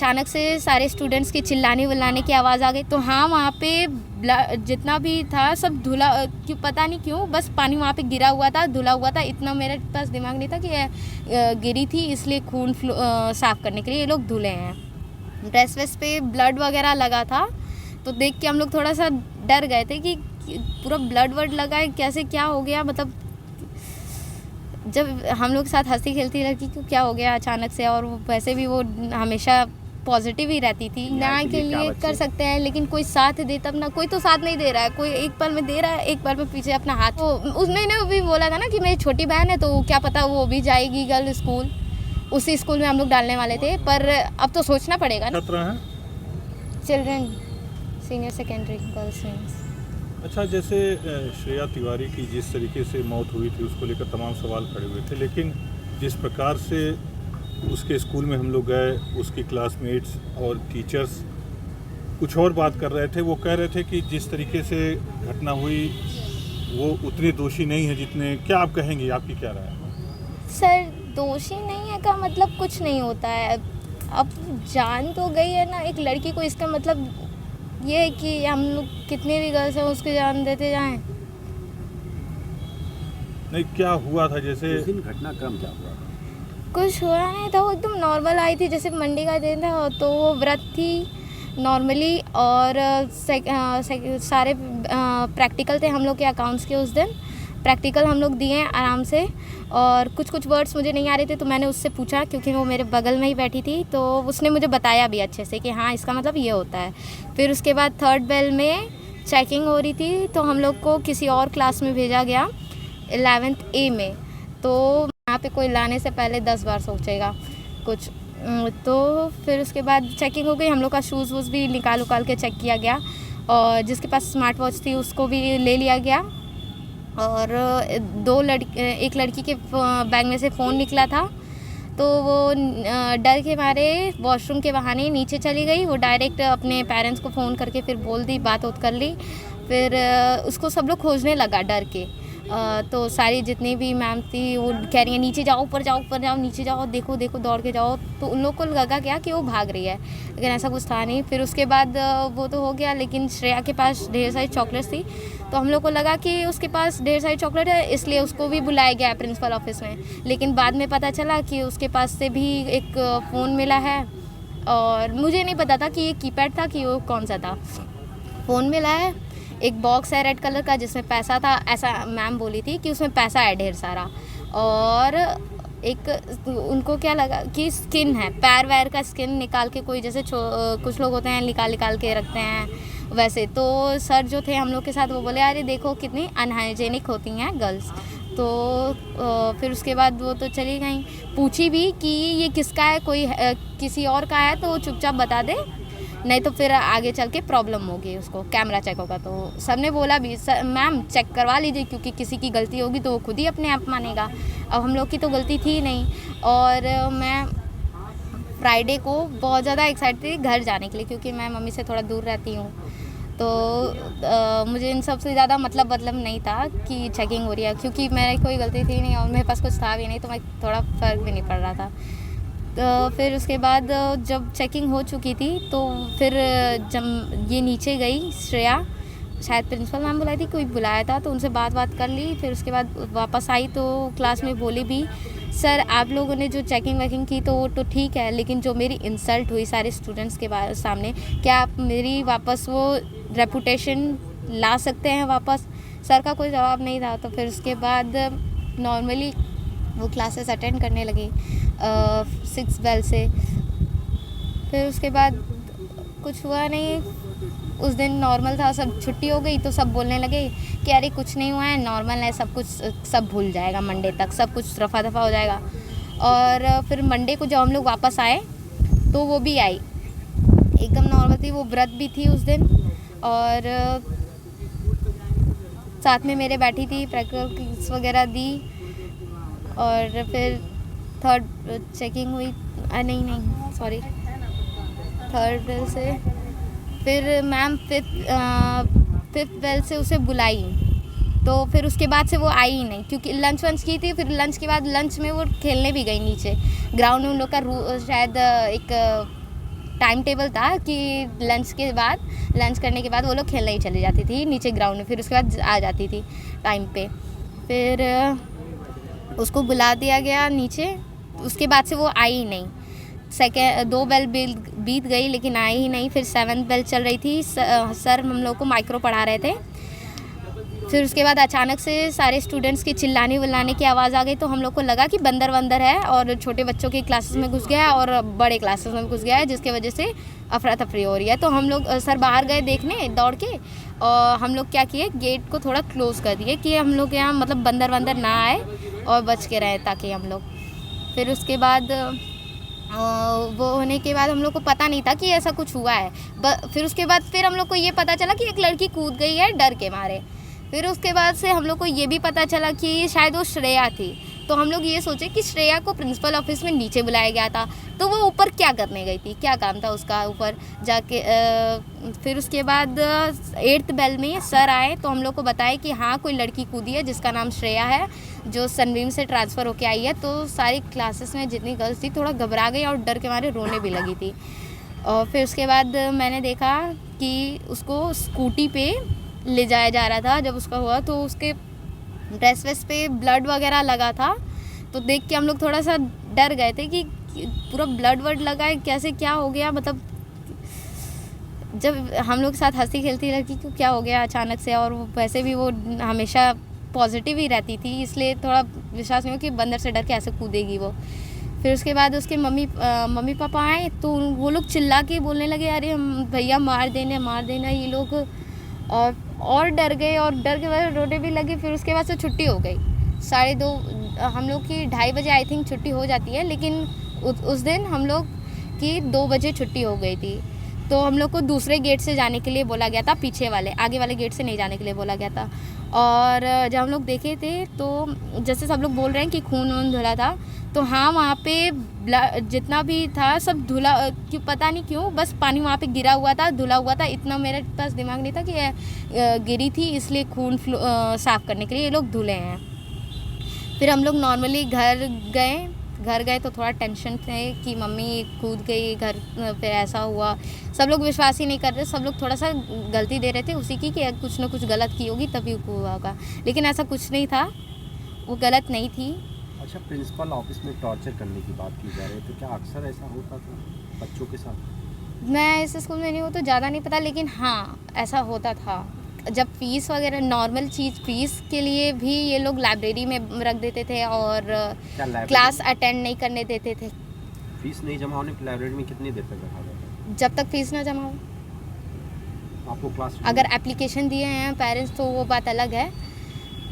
अचानक से सारे स्टूडेंट्स की चिल्लाने विल्लाने की आवाज़ आ गई। तो हाँ, वहाँ पे जितना भी था सब धुला, क्यों पता नहीं क्यों, बस पानी वहाँ पे गिरा हुआ था, धुला हुआ था। इतना मेरे पास दिमाग नहीं था कि गिरी थी, इसलिए खून साफ़ करने के लिए ये लोग धुले हैं। ड्रेस वेस पे ब्लड वगैरह लगा था, तो देख के हम लोग थोड़ा सा डर गए थे कि पूरा ब्लड वर्ड लगा है, कैसे क्या हो गया। मतलब जब हम लोग के साथ हंसी खेलती लड़की को क्या हो गया अचानक से, और वैसे भी वो हमेशा पॉजिटिव ही रहती थी। न्याय के लिए कर सकते हैं, लेकिन कोई साथ दे तब ना। कोई तो साथ नहीं दे रहा है, कोई एक पल में दे रहा है, एक पल में पीछे अपना हाथ। तो उसने भी बोला था ना कि मेरी छोटी बहन है, तो क्या पता वो भी जाएगी गर्ल स्कूल, उसी स्कूल में हम लोग डालने वाले थे। पर अब तो सोचना पड़ेगा ना। Children senior secondary girls wings. अच्छा, जैसे श्रेया तिवारी की जिस तरीके से मौत हुई थी उसको लेकर तमाम सवाल खड़े हुए थे, लेकिन जिस प्रकार से उसके स्कूल में हम लोग गए, उसकी क्लासमेट्स और टीचर्स कुछ और बात कर रहे थे। वो कह रहे थे कि जिस तरीके से घटना हुई वो उतने दोषी नहीं है जितने। क्या आप कहेंगे, आपकी क्या राय है? सर, दोषी नहीं है का मतलब कुछ नहीं होता है। अब जान तो गई है ना एक लड़की को, इसका मतलब ये है कि हम लोग कितने भी गर्ल्स हैं उसकी जान देते जाएं। नहीं, क्या हुआ था? जैसे उस दिन घटनाक्रम क्या हुआ? कुछ हुआ नहीं था, वो एकदम नॉर्मल आई थी, जैसे मंडे का दिन था तो वो व्रत थी नॉर्मली। और सारे प्रैक्टिकल थे हम लोग के अकाउंट्स के। उस दिन प्रैक्टिकल हम लोग दिए आराम से, और कुछ वर्ड्स मुझे नहीं आ रहे थे, तो मैंने उससे पूछा क्योंकि वो मेरे बगल में ही बैठी थी। तो उसने मुझे बताया भी अच्छे से कि हाँ इसका मतलब ये होता है। फिर उसके बाद थर्ड बेल में चेकिंग हो रही थी, तो हम लोग को किसी और क्लास में भेजा गया 11th A में। तो यहाँ पे कोई लाने से पहले 10 बार सोचेगा कुछ। तो फिर उसके बाद चेकिंग हो गई, हम लोग का शूज़ वूज़ भी निकाल के चेक किया गया, और जिसके पास स्मार्ट वॉच थी उसको भी ले लिया गया। और एक लड़की के बैग में से फ़ोन निकला था, तो वो डर के मारे वॉशरूम के बहाने नीचे चली गई। वो डायरेक्ट अपने पेरेंट्स को फ़ोन करके फिर बोल दी, बात कर ली। फिर उसको सब लोग खोजने लगा डर के। तो सारी जितनी भी मैम थी वो कह रही है नीचे जाओ, ऊपर जाओ, नीचे जाओ, देखो दौड़ के जाओ। तो उन लोग को लगा क्या कि वो भाग रही है, लेकिन ऐसा कुछ था नहीं। फिर उसके बाद वो तो हो गया, लेकिन श्रेया के पास ढेर सारी चॉकलेट्स थी, तो हम लोग को लगा कि उसके पास ढेर सारी चॉकलेट है, इसलिए उसको भी बुलाया गया प्रिंसिपल ऑफिस में। लेकिन बाद में पता चला कि उसके पास से भी एक फ़ोन मिला है, और मुझे नहीं पता था कि ये कीपैड था कि वो कौन सा था। फ़ोन मिला है, एक बॉक्स है रेड कलर का जिसमें पैसा था, ऐसा मैम बोली थी कि उसमें पैसा है ढेर सारा। और एक उनको क्या लगा कि स्किन है, पैर वैर का स्किन निकाल के, कोई जैसे कुछ लोग होते हैं निकाल के रखते हैं वैसे। तो सर जो थे हम लोग के साथ वो बोले अरे देखो कितनी अनहाइजेनिक होती हैं गर्ल्स। तो फिर उसके बाद वो तो चली गई। पूछी भी कि ये किसका है, कोई किसी और का है तो चुपचाप बता दे, नहीं तो फिर आगे चल के प्रॉब्लम होगी, उसको कैमरा चेक होगा। तो सर ने बोला भी मैम चेक करवा लीजिए, क्योंकि किसी की गलती होगी तो वो खुद ही अपने आप मानेगा। अब हम लोग की तो गलती थी नहीं। और मैं फ्राइडे को बहुत ज़्यादा एक्साइटेड थी घर जाने के लिए, क्योंकि मैं मम्मी से थोड़ा दूर रहती हूँ। तो मुझे इन सबसे ज़्यादा मतलब नहीं था कि चेकिंग हो रही है, क्योंकि मेरी कोई गलती थी नहीं और मेरे पास कुछ था भी नहीं, तो मैं थोड़ा फ़र्क भी नहीं पड़ रहा था। तो फिर उसके बाद जब चेकिंग हो चुकी थी तो फिर जब ये नीचे गई श्रेया, शायद प्रिंसिपल मैम बुलाई थी, कोई बुलाया था, तो उनसे बात कर ली। फिर उसके बाद वापस आई तो क्लास में बोली भी सर आप लोगों ने जो चेकिंग वेकिंग की तो वो तो ठीक है, लेकिन जो मेरी इंसल्ट हुई सारे स्टूडेंट्स के सामने, क्या आप मेरी वापस वो रेपुटेशन ला सकते हैं वापस? सर का कोई जवाब नहीं था। तो फिर उसके बाद नॉर्मली वो क्लासेस अटेंड करने लगी 6 बेल से। फिर उसके बाद कुछ हुआ नहीं, उस दिन नॉर्मल था, सब छुट्टी हो गई तो सब बोलने लगे कि अरे कुछ नहीं हुआ है, नॉर्मल है, सब कुछ सब भूल जाएगा, मंडे तक सब कुछ रफा दफा हो जाएगा। और फिर मंडे को जब हम लोग वापस आए तो वो भी आई एकदम नॉर्मल थी, वो व्रत भी थी उस दिन, और साथ में मेरे बैठी थी, प्रैक्टिकल्स वगैरह दी। और फिर थर्ड चेकिंग हुई, नहीं सॉरी, थर्ड बेल से फिर मैम फिफ्थ बेल से उसे बुलाई। तो फिर उसके बाद से वो आई ही नहीं, क्योंकि लंच वंच की थी। फिर लंच के बाद लंच में वो खेलने भी गई नीचे ग्राउंड में। उन लोग का शायद एक टाइम टेबल था कि लंच करने के बाद वो लोग खेलने ही चली जाती थी नीचे ग्राउंड में, फिर उसके बाद आ जाती थी टाइम पे। फिर उसको बुला दिया गया नीचे, उसके बाद से वो आई ही नहीं। 2 बेल बीत गई लेकिन आई ही नहीं। फिर 7th बेल चल रही थी, सर हम लोग को माइक्रो पढ़ा रहे थे। फिर उसके बाद अचानक से सारे स्टूडेंट्स की चिल्लाने विल्लाने की आवाज़ आ गई, तो हम लोग को लगा कि बंदर वंदर है और छोटे बच्चों की क्लासेस में घुस गया है और बड़े क्लासेस में घुस गया है, जिसके वजह से अफरा तफरी हो रही है। तो हम लोग सर बाहर गए देखने दौड़ के, और हम लोग क्या किए, गेट को थोड़ा क्लोज़ कर दिए कि हम लोग यहाँ मतलब बंदर वंदर ना आए और बच के रहें ताकि हम लोग। फिर उसके बाद वो होने के बाद हम लोग को पता नहीं था कि ऐसा कुछ हुआ है। फिर उसके बाद फिर हम लोग को ये पता चला कि एक लड़की कूद गई है डर के मारे। फिर उसके बाद से हम लोग को ये भी पता चला कि शायद वो श्रेया थी। तो हम लोग ये सोचे कि श्रेया को प्रिंसिपल ऑफिस में नीचे बुलाया गया था, तो वो ऊपर क्या करने गई थी, क्या काम था उसका ऊपर जाके। फिर उसके बाद 8th बेल में सर आए तो हम लोग को बताया कि हाँ कोई लड़की कूदी है जिसका नाम श्रेया है, जो सनबीम से ट्रांसफ़र होके आई है। तो सारी क्लासेस में जितनी गर्ल्स थी थोड़ा घबरा गई और डर के मारे रोने भी लगी थी। और फिर उसके बाद मैंने देखा कि उसको स्कूटी पे ले जाया जा रहा था। जब उसका हुआ तो उसके ड्रेस वेस पे ब्लड वगैरह लगा था, तो देख के हम लोग थोड़ा सा डर गए थे कि पूरा ब्लड वर्ड लगा है, कैसे क्या हो गया। मतलब जब हम लोग के साथ हंसी खेलती लड़की को क्या हो गया अचानक से, और वैसे भी वो हमेशा पॉजिटिव ही रहती थी, इसलिए थोड़ा विश्वास नहीं हो कि बंदर से डर के ऐसे कूदेगी वो। फिर उसके बाद उसके मम्मी पापा आए तो वो लोग चिल्ला के बोलने लगे, अरे भैया मार देना ये लोग, और डर गए और डर के बाद रोने भी लगे। फिर उसके बाद से छुट्टी हो गई 2:30, हम लोग की 2:30 बजे आई थिंक छुट्टी हो जाती है, लेकिन उस दिन हम लोग की 2 बजे छुट्टी हो गई थी। तो हम लोग को दूसरे गेट से जाने के लिए बोला गया था, पीछे वाले, आगे वाले गेट से नहीं जाने के लिए बोला गया था। और जब हम लोग देखे थे तो जैसे सब लोग बोल रहे हैं कि खून वून धुला था, तो हाँ वहाँ पे जितना भी था सब धुला, क्यों पता नहीं क्यों, बस पानी वहाँ पे गिरा हुआ था, धुला हुआ था। इतना मेरे पास दिमाग नहीं था कि गिरी थी इसलिए खून साफ़ करने के लिए ये लोग धुले हैं। फिर हम लोग नॉर्मली घर गए तो थोड़ा टेंशन थे कि मम्मी कूद गई घर पे, ऐसा हुआ। सब लोग विश्वास ही नहीं कर रहे, सब लोग थोड़ा सा गलती दे रहे थे उसी की कि कुछ ना कुछ गलत की होगी तभी हुआ होगा, लेकिन ऐसा कुछ नहीं था, वो गलत नहीं थी। अच्छा, प्रिंसिपल ऑफिस में टॉर्चर करने की बात की जा रही है, तो क्या अक्सर ऐसा होता था बच्चों के साथ? मैं इस स्कूल में नहीं हूँ तो ज़्यादा नहीं पता, लेकिन हाँ ऐसा होता था। जब फ़ीस वगैरह नॉर्मल चीज़, फ़ीस के लिए भी ये लोग लाइब्रेरी में रख देते थे और क्लास अटेंड नहीं करने देते थे। फीस नहीं जमा होने पर लाइब्रेरी में कितनी देर तक रखा जाता है? जब तक फ़ीस ना जमा हो। आपको क्लास अगर एप्लीकेशन दिए हैं पेरेंट्स तो वो बात अलग है,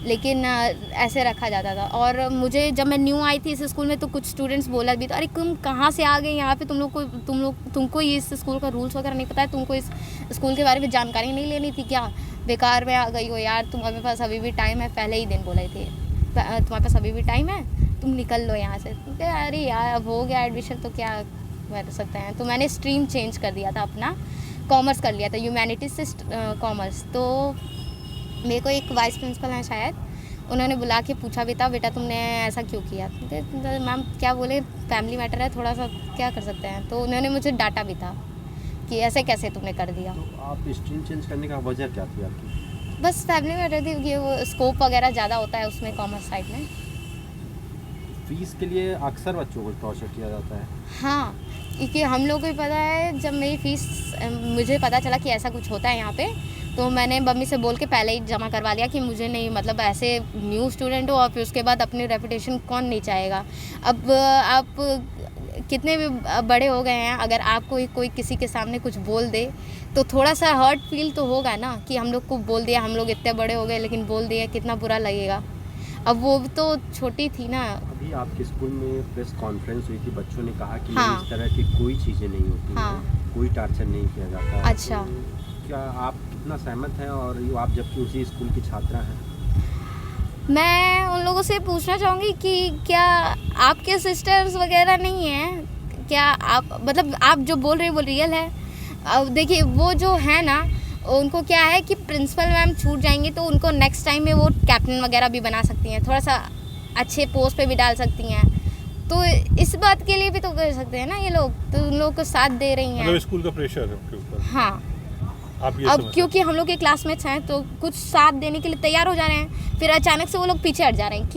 लेकिन ऐसे रखा जाता था। और मुझे जब मैं न्यू आई थी इस स्कूल में तो कुछ स्टूडेंट्स बोला भी तो, अरे तुम कहाँ से आ गए यहाँ पे, तुमको ये इस स्कूल का रूल्स वगैरह नहीं पता है, तुमको इस स्कूल के बारे में जानकारी नहीं लेनी थी क्या, बेकार में आ गई हो यार, तुम्हारे पास अभी भी टाइम है। पहले ही दिन बोले थे तुम्हारे पास अभी भी टाइम है, तुम निकल लो यहाँ से। अरे यार अब हो गया एडमिशन तो क्या कर सकते हैं। तो मैंने स्ट्रीम चेंज कर दिया था, अपना कॉमर्स कर लिया था, ह्यूमैनिटीज़ से कॉमर्स। तो मेरे को एक वाइस प्रिंसिपल हैं शायद, उन्होंने बुला के पूछा भी था, बेटा तुमने ऐसा क्यों किया। मैम क्या बोले, फैमिली मैटर है, थोड़ा सा क्या कर सकते हैं। तो उन्होंने मुझे डांटा भी था कि ऐसे कैसे तुमने कर दिया। तो आप स्ट्रीम चेंज करने का वजह क्या थी आपकी? बस फैमिली मैटर थी कि वो स्कोप वगैरह ज़्यादा होता है उसमें कॉमर्स साइड में। फीस के लिए अक्सर बच्चों को टॉर्चर किया जाता है। हाँ, क्योंकि हम लोग को भी पता है, जब मेरी फ़ीस मुझे पता चला कि ऐसा कुछ होता है यहाँ पे, तो मैंने मम्मी से बोल के पहले ही जमा करवा लिया कि मुझे नहीं, मतलब ऐसे न्यू स्टूडेंट हो और फिर उसके बाद अपनी रेपुटेशन कौन नहीं चाहेगा। अब आप कितने भी बड़े हो गए हैं, अगर आपको कोई किसी के सामने कुछ बोल दे तो थोड़ा सा हर्ट फील तो होगा ना, कि हम लोग को बोल दिया, हम लोग इतने बड़े हो गए लेकिन बोल दिया, कितना बुरा लगेगा। अब वो तो छोटी थी ना। अभी आपके स्कूल में प्रेस कॉन्फ्रेंस हुई थी, बच्चों ने कहा कि हाँ। इस तरह की कोई चीज़ें नहीं होती हाँ। हैं, कोई टार्चर नहीं किया जाता। अच्छा। तो क्या आप कितना सहमत हैं, और आप जबकि उसी स्कूल की छात्रा हैं? मैं उन लोगों से पूछना चाहूँगी कि क्या आपके सिस्टर्स वगैरह नहीं हैं क्या, आप मतलब आप जो बोल रहे हैं वो रियल है। अब देखिए वो जो है ना, उनको क्या है कि प्रिंसिपल मैम छूट जाएंगे तो उनको नेक्स्ट टाइम में वो कैप्टन वगैरह भी बना सकती हैं, थोड़ा सा अच्छे पोस्ट पे भी डाल सकती हैं। तो इस बात के लिए भी तो कर सकते हैं ना ये लोग, तो उन लोग को साथ दे रही हैं। मतलब स्कूल का प्रेशर है उनके ऊपर। हाँ, आप ये अब समझ क्योंकि हम लोग के क्लासमेट्स हैं तो कुछ साथ देने के लिए तैयार हो जा रहे हैं, फिर अचानक से वो लोग पीछे हट जा रहे हैं।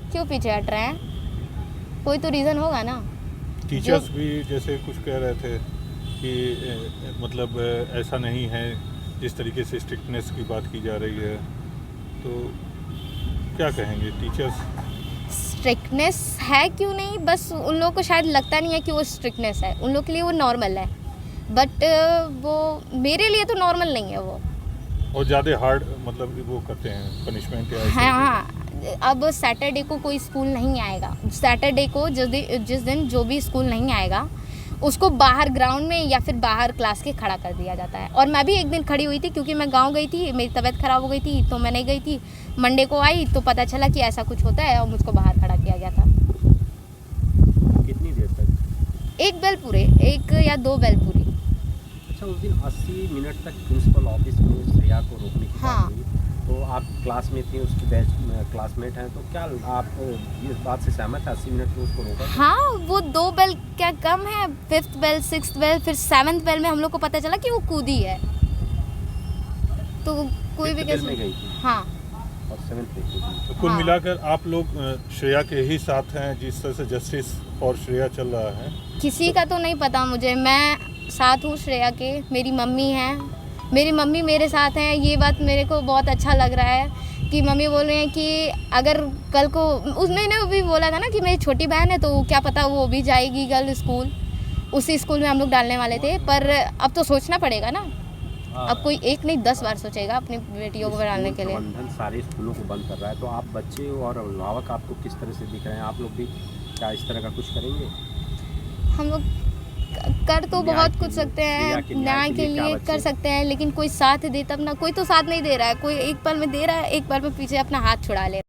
क्यों पीछे हट रहे हैं? कोई तो रीज़न होगा ना। टीचर्स भी जैसे कुछ कह रहे थे कि मतलब ऐसा नहीं है जिस तरीके से स्ट्रिक्टनेस की बात की जा रही है, तो क्या कहेंगे टीचर्स? स्ट्रिक्टनेस है क्यों नहीं, बस उन लोगों को शायद लगता नहीं है कि वो स्ट्रिक्टनेस है, उन लोग के लिए वो नॉर्मल है, बट वो मेरे लिए तो नॉर्मल नहीं है वो। और ज़्यादा हार्ड मतलब वो करते हैं पनिशमेंट या ऐसे? हाँ, अब सैटरडे को कोई स्कूल नहीं आएगा, सैटरडे को जिस दिन जो भी स्कूल नहीं आएगा उसको बाहर ग्राउंड में या फिर बाहर क्लास के खड़ा कर दिया जाता है। और मैं भी एक दिन खड़ी हुई थी क्योंकि मैं गांव गई थी, मेरी तबीयत ख़राब हो गई थी तो मैं नहीं गई थी। मंडे को आई तो पता चला कि ऐसा कुछ होता है और मुझको बाहर खड़ा किया गया था। कितनी देर तक? 1 बेल पूरे, 1 या 2 बेल पूरी। अच्छा, उस दिन 80 मिनट तक प्रिंसिपल ऑफिस में श्रेया को रोकने की हाँ। बात हुई, तो आप क्लास में थे, उसकी बैच क्लासमेट हैं, तो क्या आप इस बात से सहमत है 80 मिनट में उसको रोका? हाँ, वो 2 बेल क्या कम है, 5th बेल, 6th बेल, फिर 7th बेल में हम लोग को पता चला कि वो कूदी है, तो कोई भी 5th बेल कैसे। में गई थी हाँ, और 7th पे कूदी। तो कुल हाँ। मिलाकर आप लोग श्रेया के ही साथ हैं जिस तरह से जस्टिस फॉर श्रेया चल रहा है? किसी का तो नहीं पता मुझे, मैं साथ हूँ श्रेया के, मेरी मम्मी है, मेरी मम्मी मेरे साथ हैं। ये बात मेरे को बहुत अच्छा लग रहा है कि मम्मी बोल रही हैं कि अगर कल को उसने भी बोला था ना कि मेरी छोटी बहन है तो क्या पता वो भी जाएगी गर्ल स्कूल, उसी स्कूल में हम लोग डालने वाले थे, पर अब तो सोचना पड़ेगा ना। अब कोई एक नहीं 10 बार सोचेगा अपनी बेटियों को डालने के लिए। प्रबंधन सारे स्कूलों को बंद कर रहा है, तो आप बच्चे और अभिभावक आपको किस तरह से दिख रहे हैं? आप लोग भी क्या इस तरह का कुछ करेंगे? हम लोग कर तो न्याय बहुत के कुछ लिए, सकते श्रेया हैं, के न्याय के क्या लिए बच्चे? कर सकते हैं, लेकिन कोई साथ दे तब ना। कोई तो साथ नहीं दे रहा है, कोई एक पल में दे रहा है, एक पल में पीछे अपना हाथ छुड़ा ले रहा है।